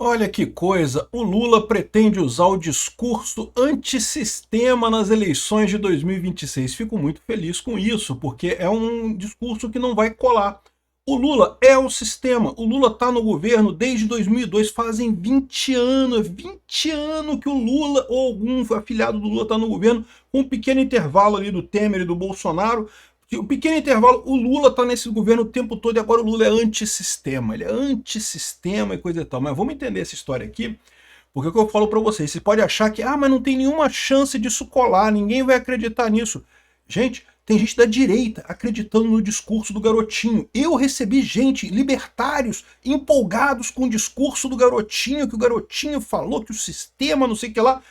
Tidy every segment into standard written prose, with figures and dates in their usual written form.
Olha que coisa, o Lula pretende usar o discurso antissistema nas eleições de 2026. Fico muito feliz com isso, porque é um discurso que não vai colar. O Lula é o sistema, o Lula está no governo desde 2002, fazem 20 anos, 20 anos que o Lula ou algum afiliado do Lula está no governo, com um pequeno intervalo ali do Temer e do Bolsonaro. O pequeno intervalo, o Lula está nesse governo o tempo todo e agora o Lula é antissistema, ele é antissistema e coisa e tal. Mas vamos entender essa história aqui, porque é o que eu falo para vocês, você pode achar que, mas não tem nenhuma chance disso colar, ninguém vai acreditar nisso. Gente, tem gente da direita acreditando no discurso do garotinho. Eu recebi gente, libertários, empolgados com o discurso do garotinho, que o garotinho falou, que o sistema, não sei o que lá.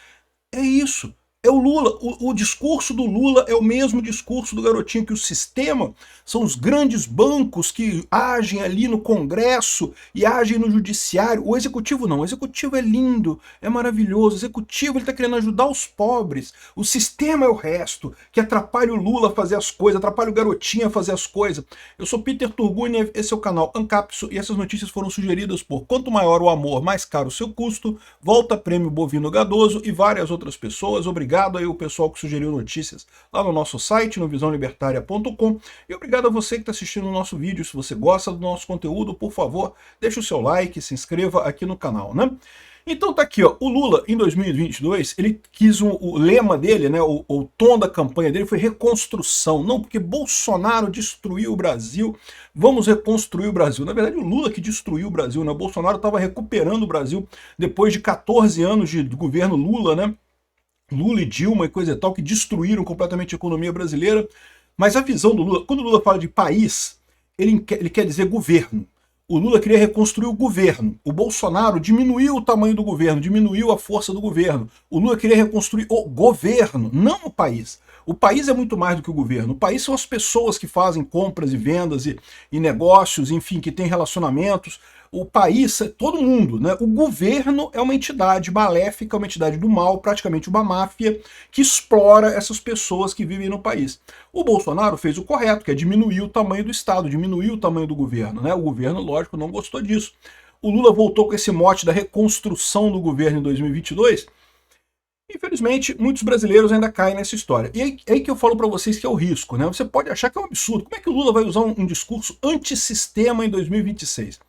É isso. É o Lula, o discurso do Lula é o mesmo discurso do garotinho, que o sistema são os grandes bancos que agem ali no Congresso e agem no Judiciário. O Executivo não, o Executivo é lindo, é maravilhoso, o Executivo está querendo ajudar os pobres, o sistema é o resto, que atrapalha o Lula a fazer as coisas, atrapalha o garotinho a fazer as coisas. Eu sou Peter Turguniev, esse é o canal Ancapso e essas notícias foram sugeridas por Quanto Maior o Amor, Mais Caro o Seu Custo, Volta Prêmio Bovino Gadoso e várias outras pessoas. Obrigado aí o pessoal que sugeriu notícias lá no nosso site, no visãolibertaria.com, e obrigado a você que está assistindo o nosso vídeo. Se você gosta do nosso conteúdo, por favor, deixe o seu like, se inscreva aqui no canal, né? Então tá aqui, ó, o Lula em 2022, ele quis o lema dele, né, o tom da campanha dele foi reconstrução, não porque Bolsonaro destruiu o Brasil, vamos reconstruir o Brasil. Na verdade, o Lula que destruiu o Brasil, né? O Bolsonaro estava recuperando o Brasil depois de 14 anos de governo Lula, né? Lula e Dilma e coisa e tal, que destruíram completamente a economia brasileira. Mas a visão do Lula, quando o Lula fala de país, ele quer dizer governo. O Lula queria reconstruir o governo. O Bolsonaro diminuiu o tamanho do governo, diminuiu a força do governo. O Lula queria reconstruir o governo, não o país. O país é muito mais do que o governo. O país são as pessoas que fazem compras e vendas e negócios, enfim, que têm relacionamentos. O país é todo mundo, né? O governo é uma entidade maléfica, uma entidade do mal, praticamente uma máfia, que explora essas pessoas que vivem no país. O Bolsonaro fez o correto, que é diminuir o tamanho do Estado, diminuir o tamanho do governo, né? O governo, lógico, não gostou disso. O Lula voltou com esse mote da reconstrução do governo em 2022. Infelizmente, muitos brasileiros ainda caem nessa história. E é aí que eu falo para vocês que é o risco, né? Você pode achar que é um absurdo. Como é que o Lula vai usar um discurso antissistema em 2026?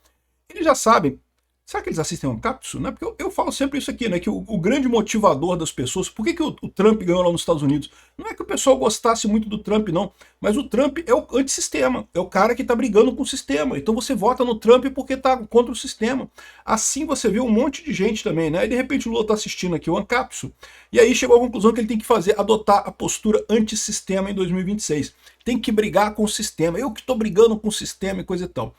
Eles já sabem. Será que eles assistem um Ancapso? Né? Porque eu falo sempre isso aqui, né? Que o grande motivador das pessoas... Por que o Trump ganhou lá nos Estados Unidos? Não é que o pessoal gostasse muito do Trump, não. Mas o Trump é o antissistema. É o cara que está brigando com o sistema. Então você vota no Trump porque está contra o sistema. Assim você vê um monte de gente também, né? E de repente o Lula está assistindo aqui o Ancapso. E aí chegou à conclusão que ele tem que adotar a postura antissistema em 2026. Tem que brigar com o sistema. Eu que estou brigando com o sistema e coisa e tal.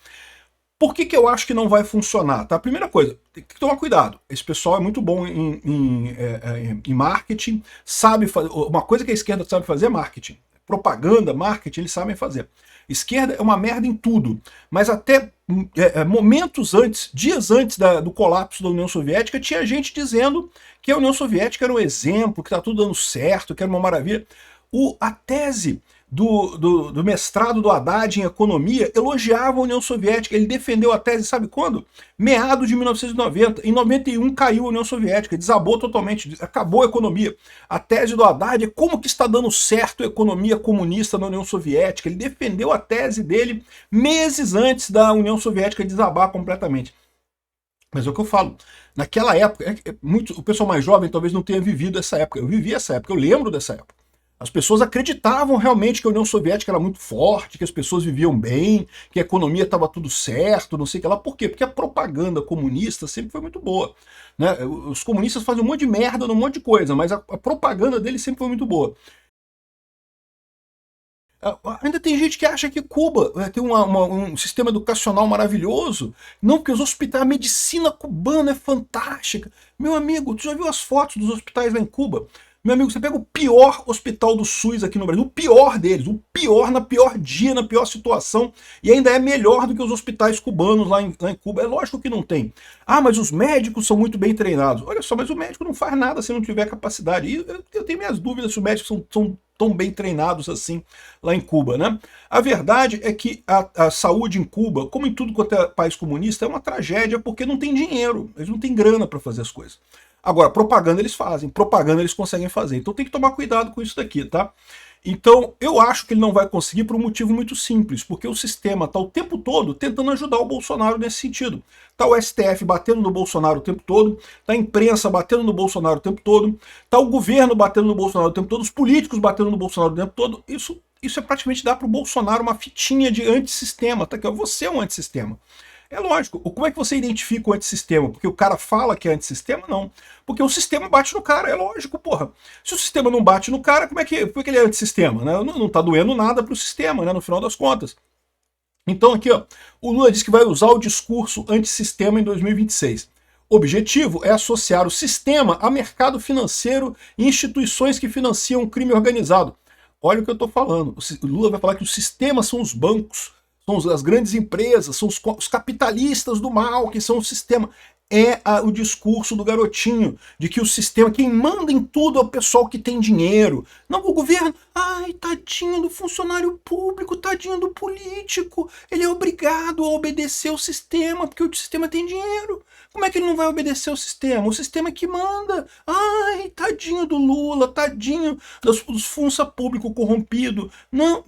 Por que eu acho que não vai funcionar? Tá? Primeira coisa, tem que tomar cuidado. Esse pessoal é muito bom em marketing, sabe fazer. Uma coisa que a esquerda sabe fazer é marketing. Propaganda, marketing, eles sabem fazer. Esquerda é uma merda em tudo, mas até momentos antes, dias antes do colapso da União Soviética, tinha gente dizendo que a União Soviética era um exemplo, que tá tudo dando certo, que era uma maravilha. A tese do mestrado do Haddad em economia elogiava a União Soviética. Ele defendeu a tese, sabe quando? Meados de 1990. Em 91 caiu a União Soviética, desabou totalmente, acabou a economia. A tese do Haddad é como que está dando certo a economia comunista na União Soviética. Ele defendeu a tese dele meses antes da União Soviética desabar completamente. Mas é o que eu falo, naquela época, o pessoal mais jovem talvez não tenha vivido essa época. Eu vivi essa época, eu lembro dessa época. As pessoas acreditavam realmente que a União Soviética era muito forte, que as pessoas viviam bem, que a economia estava tudo certo, não sei o que lá. Por quê? Porque a propaganda comunista sempre foi muito boa, né? Os comunistas fazem um monte de merda num monte de coisa, mas a propaganda deles sempre foi muito boa. Ainda tem gente que acha que Cuba tem um sistema educacional maravilhoso. Não, porque os hospitais, a medicina cubana é fantástica. Meu amigo, tu já viu as fotos dos hospitais lá em Cuba? Meu amigo, você pega o pior hospital do SUS aqui no Brasil, o pior deles, o pior na pior dia, na pior situação, e ainda é melhor do que os hospitais cubanos lá em Cuba. É lógico que não tem. Ah, mas os médicos são muito bem treinados. Olha só, mas o médico não faz nada se não tiver capacidade. E eu tenho minhas dúvidas se os médicos são tão bem treinados assim lá em Cuba, né? A verdade é que a saúde em Cuba, como em tudo quanto é país comunista, é uma tragédia porque não tem dinheiro, eles não têm grana para fazer as coisas. Agora, propaganda eles fazem, propaganda eles conseguem fazer. Então tem que tomar cuidado com isso daqui, tá? Então, eu acho que ele não vai conseguir por um motivo muito simples, porque o sistema está o tempo todo tentando ajudar o Bolsonaro nesse sentido. Está o STF batendo no Bolsonaro o tempo todo, está a imprensa batendo no Bolsonaro o tempo todo, está o governo batendo no Bolsonaro o tempo todo, os políticos batendo no Bolsonaro o tempo todo. Isso é praticamente dar para o Bolsonaro uma fitinha de antissistema, tá? Que você é um antissistema. É lógico. Como é que você identifica o antissistema? Porque o cara fala que é antissistema? Não. Porque o sistema bate no cara. É lógico, porra. Se o sistema não bate no cara, como é que ele é antissistema? Né? Não tá doendo nada pro sistema, né? No final das contas. Então aqui, ó, o Lula diz que vai usar o discurso antissistema em 2026. O objetivo é associar o sistema a mercado financeiro e instituições que financiam o crime organizado. Olha o que eu estou falando. O Lula vai falar que o sistema são os bancos, são as grandes empresas, são os capitalistas do mal, que são o sistema. É o discurso do garotinho, de que o sistema, quem manda em tudo é o pessoal que tem dinheiro. Não o governo. Ai, tadinho do funcionário público, tadinho do político. Ele é obrigado a obedecer o sistema, porque o sistema tem dinheiro. Como é que ele não vai obedecer o sistema? O sistema é que manda. Ai, tadinho do Lula, tadinho dos funça público corrompido. Não...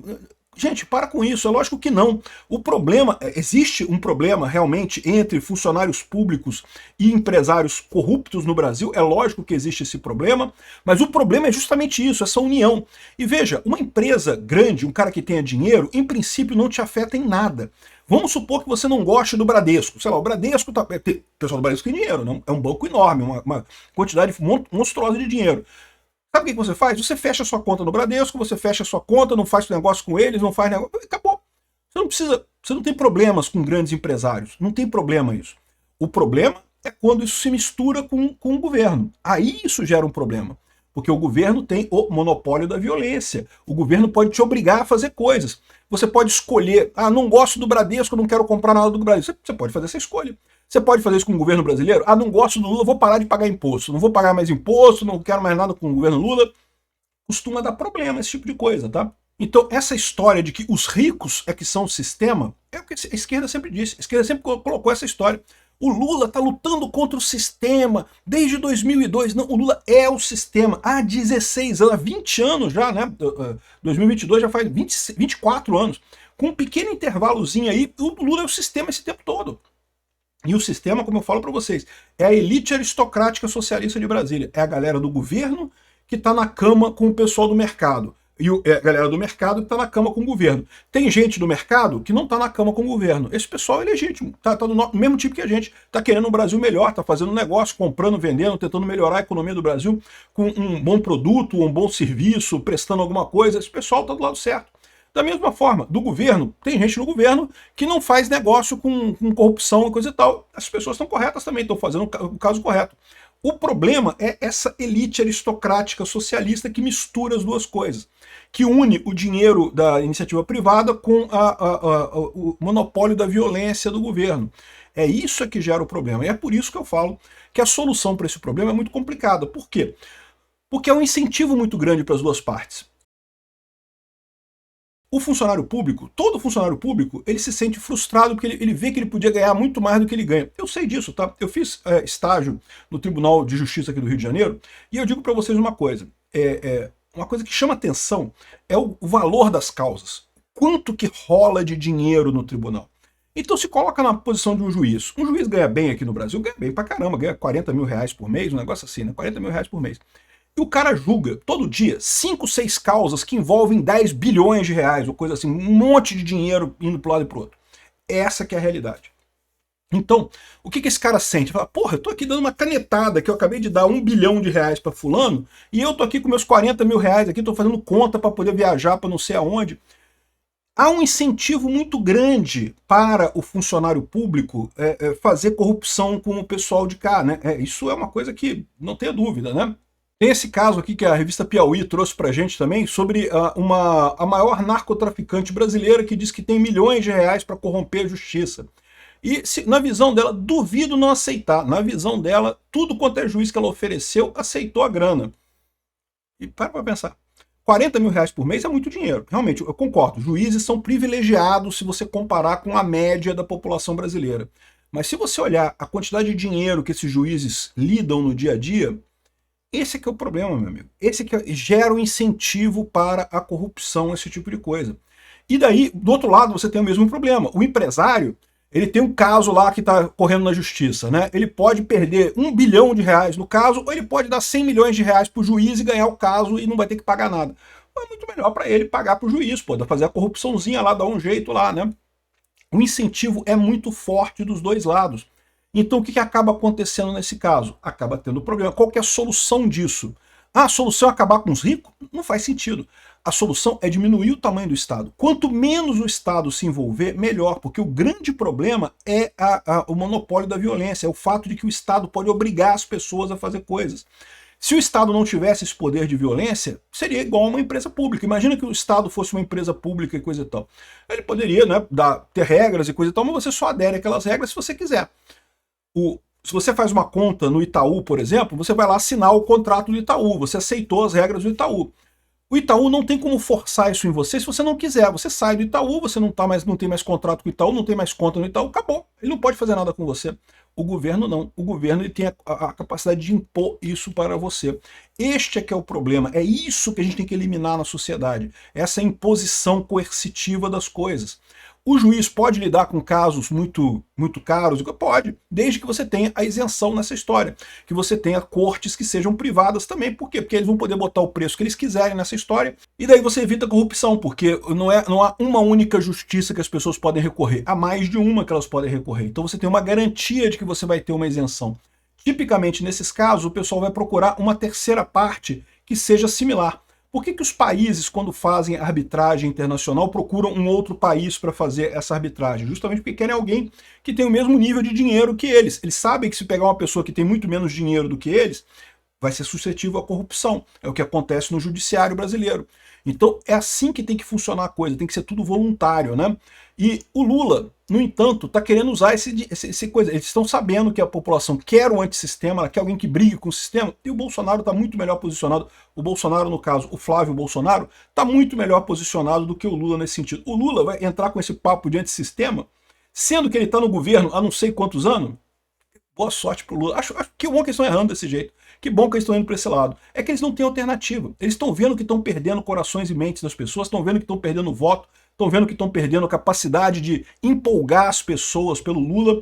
Gente, para com isso, é lógico que não. O problema, existe um problema realmente entre funcionários públicos e empresários corruptos no Brasil, é lógico que existe esse problema, mas o problema é justamente isso, essa união. E veja, uma empresa grande, um cara que tenha dinheiro, em princípio não te afeta em nada. Vamos supor que você não goste do Bradesco. Sei lá, o Bradesco, o pessoal do Bradesco tem dinheiro, não? É um banco enorme, uma quantidade monstruosa de dinheiro. Sabe o que você faz? Você fecha a sua conta no Bradesco, você fecha a sua conta, não faz negócio com eles, não faz negócio. Acabou. Você não tem problemas com grandes empresários. Não tem problema isso. O problema é quando isso se mistura com o governo. Aí isso gera um problema. Porque o governo tem o monopólio da violência. O governo pode te obrigar a fazer coisas. Você pode escolher, não gosto do Bradesco, não quero comprar nada do Brasil. Você pode fazer essa escolha. Você pode fazer isso com o governo brasileiro? Não gosto do Lula, vou parar de pagar imposto. Não vou pagar mais imposto, não quero mais nada com o governo Lula. Costuma dar problema esse tipo de coisa, tá? Então, essa história de que os ricos é que são o sistema, é o que a esquerda sempre disse. A esquerda sempre colocou essa história. O Lula está lutando contra o sistema desde 2002. Não, o Lula é o sistema há 16 anos, há 20 anos já, né? 2022 já faz 24 anos. Com um pequeno intervalozinho aí, o Lula é o sistema esse tempo todo. E o sistema, como eu falo para vocês, é a elite aristocrática socialista de Brasília. É a galera do governo que está na cama com o pessoal do mercado. E é a galera do mercado que está na cama com o governo. Tem gente do mercado que não está na cama com o governo. Esse pessoal é legítimo, tá do mesmo tipo que a gente. Está querendo um Brasil melhor, está fazendo negócio, comprando, vendendo, tentando melhorar a economia do Brasil com um bom produto, um bom serviço, prestando alguma coisa. Esse pessoal está do lado certo. Da mesma forma, do governo, tem gente no governo que não faz negócio com corrupção e coisa e tal. As pessoas estão corretas também, estão fazendo o caso correto. O problema é essa elite aristocrática socialista que mistura as duas coisas, que une o dinheiro da iniciativa privada com o monopólio da violência do governo. É isso que gera o problema. E é por isso que eu falo que a solução para esse problema é muito complicada. Por quê? Porque é um incentivo muito grande para as duas partes. O funcionário público, todo funcionário público, ele se sente frustrado porque ele vê que ele podia ganhar muito mais do que ele ganha. Eu sei disso, tá? Eu fiz estágio no Tribunal de Justiça aqui do Rio de Janeiro e eu digo para vocês uma coisa. Uma coisa que chama atenção é o valor das causas. Quanto que rola de dinheiro no tribunal? Então se coloca na posição de um juiz. Um juiz ganha bem aqui no Brasil, ganha bem pra caramba, ganha 40 mil reais por mês, um negócio assim, né? 40 mil reais por mês. E o cara julga, todo dia, 5, 6 causas que envolvem 10 bilhões de reais, ou coisa assim, um monte de dinheiro indo pro lado e pro outro. Essa que é a realidade. Então, o que esse cara sente? Fala, porra, eu tô aqui dando uma canetada que eu acabei de dar 1 bilhão de reais para fulano, e eu tô aqui com meus 40 mil reais aqui, tô fazendo conta para poder viajar para não sei aonde. Há um incentivo muito grande para o funcionário público fazer corrupção com o pessoal de cá, né? Isso é uma coisa que não tenha dúvida, né? Tem esse caso aqui que a revista Piauí trouxe pra gente também, sobre a maior narcotraficante brasileira que diz que tem milhões de reais para corromper a justiça. E na visão dela, duvido não aceitar. Na visão dela, tudo quanto é juiz que ela ofereceu, aceitou a grana. E para pensar. 40 mil reais por mês é muito dinheiro. Realmente, eu concordo. Juízes são privilegiados se você comparar com a média da população brasileira. Mas se você olhar a quantidade de dinheiro que esses juízes lidam no dia a dia, esse é que é o problema, meu amigo. Esse é que gera um incentivo para a corrupção, esse tipo de coisa. E daí, do outro lado, você tem o mesmo problema. O empresário, ele tem um caso lá que está correndo na justiça, né? Ele pode perder 1 bilhão de reais no caso, ou ele pode dar 100 milhões de reais para o juiz e ganhar o caso e não vai ter que pagar nada. É muito melhor para ele pagar para o juiz, pô, fazer a corrupçãozinha lá, dar um jeito lá, né? O incentivo é muito forte dos dois lados. Então o que acaba acontecendo nesse caso? Acaba tendo problema. Qual que é a solução disso? Ah, a solução é acabar com os ricos? Não faz sentido. A solução é diminuir o tamanho do Estado. Quanto menos o Estado se envolver, melhor, porque o grande problema é o monopólio da violência, é o fato de que o Estado pode obrigar as pessoas a fazer coisas. Se o Estado não tivesse esse poder de violência, seria igual a uma empresa pública. Imagina que o Estado fosse uma empresa pública e coisa e tal. Ele poderia, né, ter regras e coisa e tal, mas você só adere àquelas regras se você quiser. Se você faz uma conta no Itaú, por exemplo, você vai lá assinar o contrato do Itaú, você aceitou as regras do Itaú. O Itaú não tem como forçar isso em você se você não quiser. Você sai do Itaú, você não tem mais contrato com o Itaú, não tem mais conta no Itaú, acabou. Ele não pode fazer nada com você. O governo não. O governo ele tem a capacidade de impor isso para você. Este é que é o problema. É isso que a gente tem que eliminar na sociedade. Essa imposição coercitiva das coisas. O juiz pode lidar com casos muito caros? Pode, desde que você tenha a isenção nessa história, que você tenha cortes que sejam privadas também. Por quê? Porque eles vão poder botar o preço que eles quiserem nessa história, e daí você evita a corrupção, porque não há uma única justiça que as pessoas podem recorrer, há mais de uma que elas podem recorrer. Então você tem uma garantia de que você vai ter uma isenção. Tipicamente, nesses casos, o pessoal vai procurar uma terceira parte que seja similar. Por que os países, quando fazem arbitragem internacional, procuram um outro país para fazer essa arbitragem? Justamente porque querem alguém que tem o mesmo nível de dinheiro que eles. Eles sabem que se pegar uma pessoa que tem muito menos dinheiro do que eles, vai ser suscetível à corrupção. É o que acontece no judiciário brasileiro. Então é assim que tem que funcionar a coisa, tem que ser tudo voluntário, né? E o Lula, no entanto, está querendo usar esse coisa. Eles estão sabendo que a população quer um antissistema, ela quer alguém que brigue com o sistema, e o Bolsonaro está muito melhor posicionado. O Bolsonaro, no caso, o Flávio Bolsonaro, está muito melhor posicionado do que o Lula nesse sentido. O Lula vai entrar com esse papo de antissistema, sendo que ele está no governo há não sei quantos anos. Boa sorte pro Lula. Acho que bom que eles estão errando desse jeito. Que bom que eles estão indo para esse lado. É que eles não têm alternativa. Eles estão vendo que estão perdendo corações e mentes das pessoas, estão vendo que estão perdendo voto, estão vendo que estão perdendo a capacidade de empolgar as pessoas pelo Lula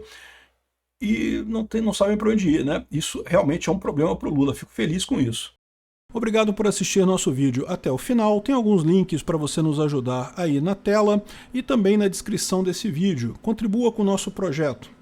e não sabem para onde ir, né? Isso realmente é um problema para o Lula. Fico feliz com isso. Obrigado por assistir nosso vídeo até o final. Tem alguns links para você nos ajudar aí na tela e também na descrição desse vídeo. Contribua com o nosso projeto.